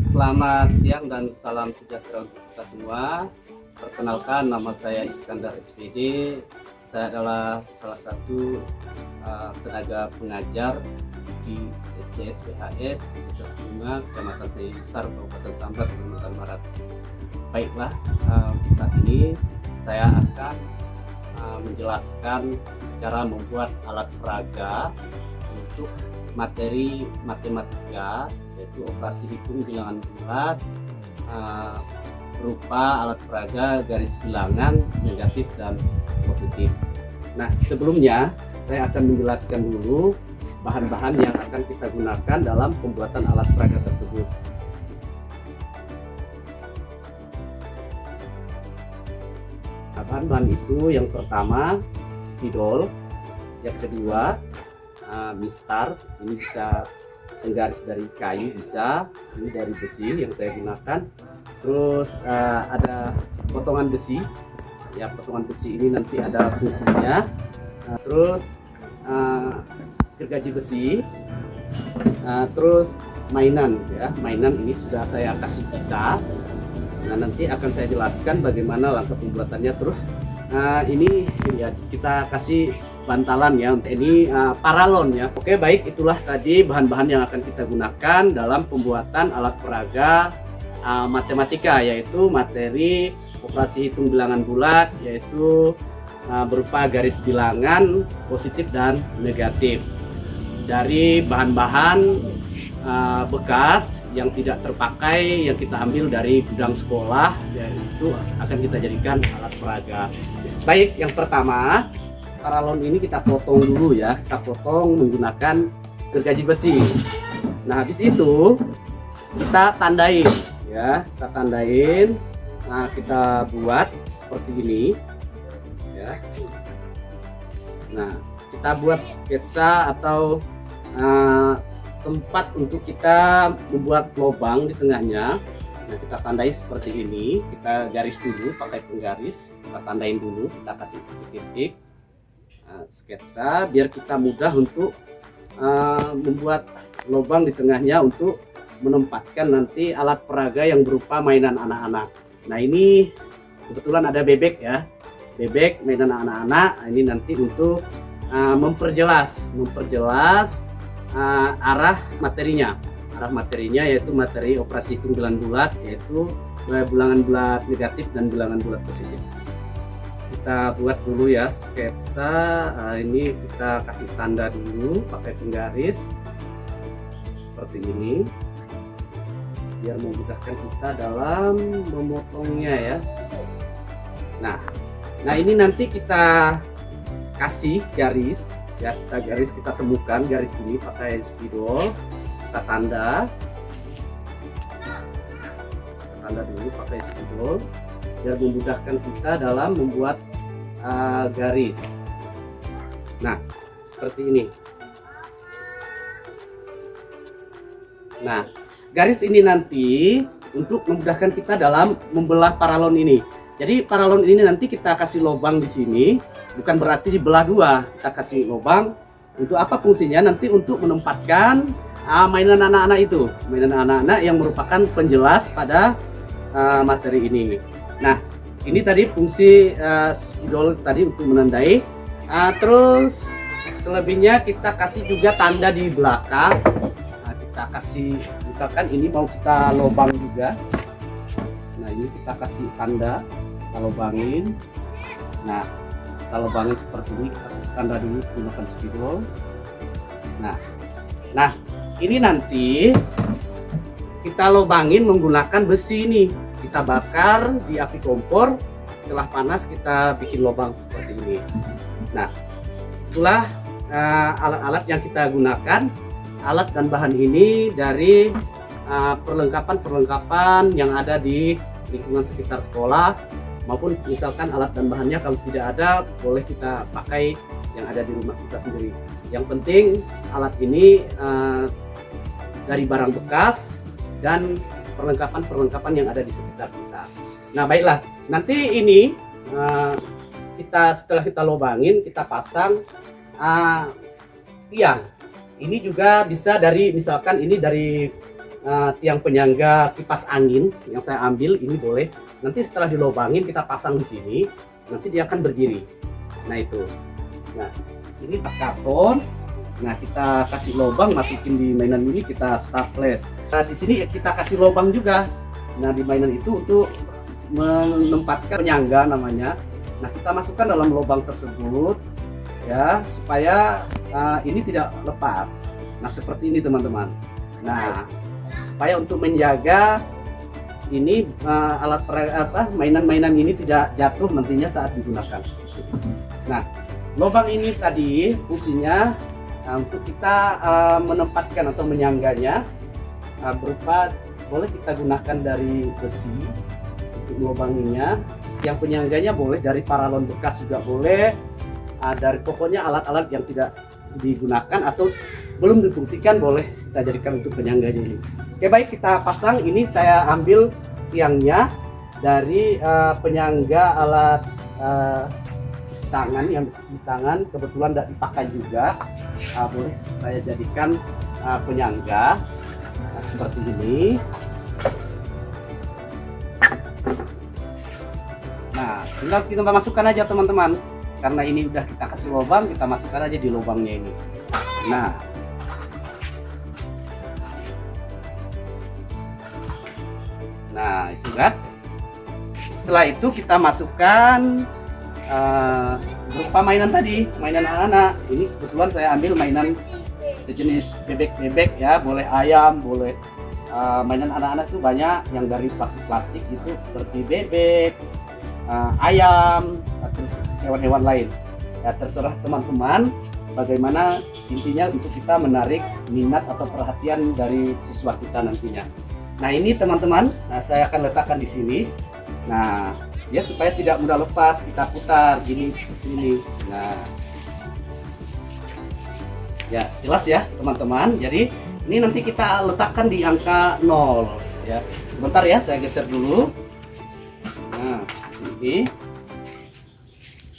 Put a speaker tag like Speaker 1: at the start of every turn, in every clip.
Speaker 1: Selamat siang dan salam sejahtera untuk kita semua. Perkenalkan, nama saya Iskandar SPD. Saya adalah salah satu tenaga pengajar di SDSPHS Desa Sebunga, Kecamatan Sayi Besar, Kabupaten Sambas, Kalimantan Barat. Baiklah, saat ini saya akan menjelaskan cara membuat alat peraga untuk materi matematika, yaitu operasi hitung bilangan bulat berupa alat peraga garis bilangan negatif dan positif. Nah, sebelumnya saya akan menjelaskan dulu bahan-bahan yang akan kita gunakan dalam pembuatan alat peraga tersebut. Nah, bahan-bahan itu yang pertama spidol, yang kedua mistar, ini bisa penggaris dari kayu, bisa ini dari besi yang saya gunakan. Terus ada potongan besi, ya potongan besi ini nanti ada fungsinya. Terus gergaji besi, terus mainan, ya mainan ini sudah saya kasih pita. Nah, nanti akan saya jelaskan bagaimana langkah pembuatannya. Terus ini ya kita kasih bantalan ya, untuk ini paralon ya. Oke, baik, itulah tadi bahan-bahan yang akan kita gunakan dalam pembuatan alat peraga matematika, yaitu materi operasi hitung bilangan bulat, yaitu berupa garis bilangan positif dan negatif dari bahan-bahan bekas yang tidak terpakai, yang kita ambil dari gudang sekolah, yaitu akan kita jadikan alat peraga. Baik, yang pertama, paralon ini kita potong dulu ya, kita potong menggunakan gergaji besi. Nah, habis itu kita tandain ya, kita tandain. Nah, kita buat seperti ini ya. Nah, kita buat sketsa atau tempat untuk kita membuat lubang di tengahnya. Nah, kita tandai seperti ini, kita garis dulu pakai penggaris, kita tandain dulu, kita kasih titik-titik. Sketsa biar kita mudah untuk membuat lubang di tengahnya untuk menempatkan nanti alat peraga yang berupa mainan anak-anak. Nah, ini kebetulan ada bebek ya, bebek mainan anak-anak. Ini nanti untuk memperjelas arah materinya. Arah materinya yaitu materi operasi hitung bilangan bulat, yaitu bilangan bulat negatif dan bilangan bulat positif. Kita buat dulu ya sketsa. Ini kita kasih tanda dulu pakai penggaris seperti ini biar memudahkan kita dalam memotongnya ya. Nah ini nanti kita kasih garis ya, kita temukan garis ini pakai spidol, kita tanda dulu pakai spidol biar memudahkan kita dalam membuat garis. Nah, seperti ini. Nah, garis ini nanti untuk memudahkan kita dalam membelah paralon ini. Jadi paralon ini nanti kita kasih lubang di sini, bukan berarti dibelah dua. Kita kasih lubang untuk apa fungsinya? Nanti untuk menempatkan mainan anak-anak itu, mainan anak-anak yang merupakan penjelas pada materi ini. Nah, ini tadi fungsi spidol tadi untuk menandai. Terus selebihnya kita kasih juga tanda di belakang. Nah, kita kasih, misalkan ini mau kita lubang juga. Nah, ini kita kasih tanda, kita lubangin. Nah, kita lubangin seperti ini, kita kasih tanda dulu menggunakan spidol. Nah, ini nanti kita lubangin menggunakan besi ini. Kita bakar di api kompor, setelah panas kita bikin lubang seperti ini. Nah, itulah alat-alat yang kita gunakan. Alat dan bahan ini dari perlengkapan yang ada di lingkungan sekitar sekolah, maupun misalkan alat dan bahannya kalau tidak ada boleh kita pakai yang ada di rumah kita sendiri. Yang penting alat ini dari barang bekas dan perlengkapan yang ada di sekitar kita. Nah, baiklah, nanti ini setelah kita lubangin, kita pasang tiang. Ini juga bisa dari, misalkan ini dari tiang penyangga kipas angin yang saya ambil ini boleh nanti setelah dilobangin kita pasang di sini, nanti dia akan berdiri. Nah itu, nah ini tas karton. Nah kita kasih lubang, masukin di mainan ini, kita staples. Nah di sini kita kasih lubang juga. Nah di mainan itu untuk menempatkan penyangga namanya. Nah kita masukkan dalam lubang tersebut ya supaya ini tidak lepas. Nah seperti ini teman-teman. Nah supaya untuk menjaga ini mainan-mainan ini tidak jatuh nantinya saat digunakan. Nah lubang ini tadi fungsinya untuk kita menempatkan atau menyangganya berupa boleh kita gunakan dari besi untuk melubanginya, yang penyangganya boleh dari paralon bekas juga boleh, dari pokoknya alat-alat yang tidak digunakan atau belum difungsikan boleh kita jadikan untuk penyangganya ini. Oke baik, kita pasang. Ini saya ambil tiangnya dari penyangga alat tangan yang di tangan, kebetulan tidak dipakai juga, boleh saya jadikan penyangga seperti ini. Nah tinggal kita masukkan aja teman-teman, karena ini udah kita kasih lubang, kita masukkan aja di lubangnya ini. Nah itu kan, setelah itu kita masukkan berupa mainan tadi, mainan anak-anak. Ini kebetulan saya ambil mainan sejenis bebek-bebek ya, boleh ayam, boleh mainan anak-anak itu banyak yang dari plastik-plastik itu seperti bebek, ayam, terus hewan-hewan lain. Ya terserah teman-teman bagaimana, intinya untuk kita menarik minat atau perhatian dari siswa kita nantinya. Nah ini teman-teman, saya akan letakkan di sini. Nah ya supaya tidak mudah lepas, kita putar gini seperti ini. Nah ya jelas ya teman-teman. Jadi ini nanti kita letakkan di angka 0 ya. Sebentar ya, saya geser dulu. Nah seperti ini.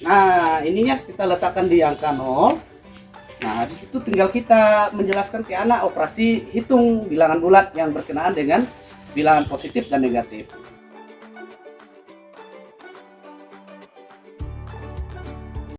Speaker 1: Nah ininya kita letakkan di angka 0. Nah di situ tinggal kita menjelaskan ke anak operasi hitung bilangan bulat yang berkenaan dengan bilangan positif dan negatif.